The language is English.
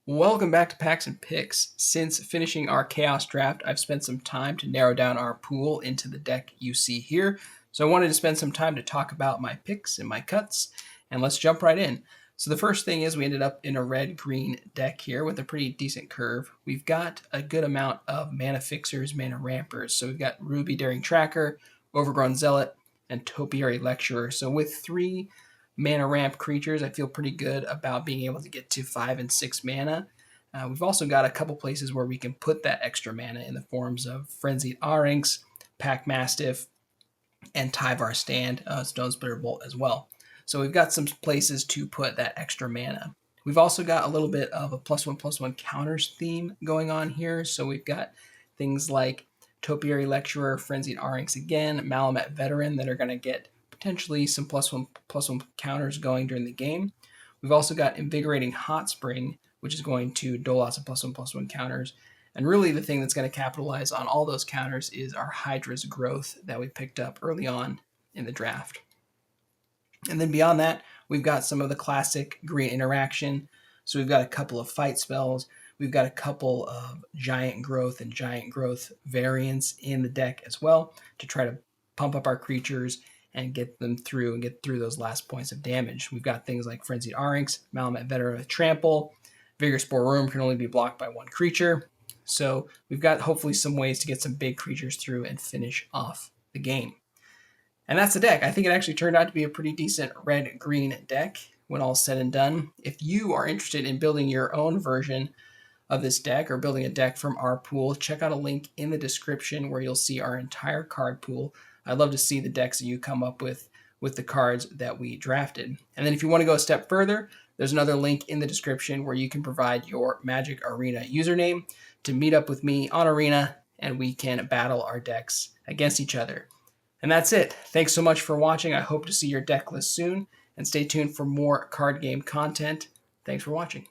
Welcome back to Packs and Picks. Since finishing our Chaos draft, I've spent some time to narrow down our pool into the deck you see here. So I wanted to spend some time to talk about my picks and my cuts, and let's jump right in. So the first thing is we ended up in a red-green deck here with a pretty decent curve. We've got a good amount of mana fixers, mana rampers. So we've got Ruby Daring Tracker, Overgrown Zealot, and Topiary Lecturer. So with three mana ramp creatures, I feel pretty good about being able to get to 5 and 6 mana. We've also got a couple places where we can put that extra mana in the forms of Frenzied Arinx, Pack Mastiff, and Tyvar Stand, Stone Splitter Bolt as well. So we've got some places to put that extra mana. We've also got a little bit of a +1/+1 counters theme going on here. So we've got things like Topiary Lecturer, Frenzied Arinx again, Malamet Veteran that are going to get potentially some +1/+1 counters going during the game. We've also got Invigorating Hot Spring, which is going to dole out some +1/+1 counters. And really the thing that's going to capitalize on all those counters is our Hydra's Growth that we picked up early on in the draft. And then beyond that, we've got some of the classic green interaction. So we've got a couple of fight spells. We've got a couple of Giant Growth and Giant Growth variants in the deck as well to try to pump up our creatures and get through those last points of damage. We've got things like Frenzied Arinx, Malamet Veteran with Trample, Vigor Spore Room can only be blocked by one creature. So we've got hopefully some ways to get some big creatures through and finish off the game. And that's the deck. I think it actually turned out to be a pretty decent red-green deck when all's said and done. If you are interested in building your own version of this deck or building a deck from our pool, check out a link in the description where you'll see our entire card pool. I'd love to see the decks that you come up with the cards that we drafted. And then if you want to go a step further, there's another link in the description where you can provide your Magic Arena username to meet up with me on Arena and we can battle our decks against each other. And that's it. Thanks so much for watching. I hope to see your deck list soon, and stay tuned for more card game content. Thanks for watching.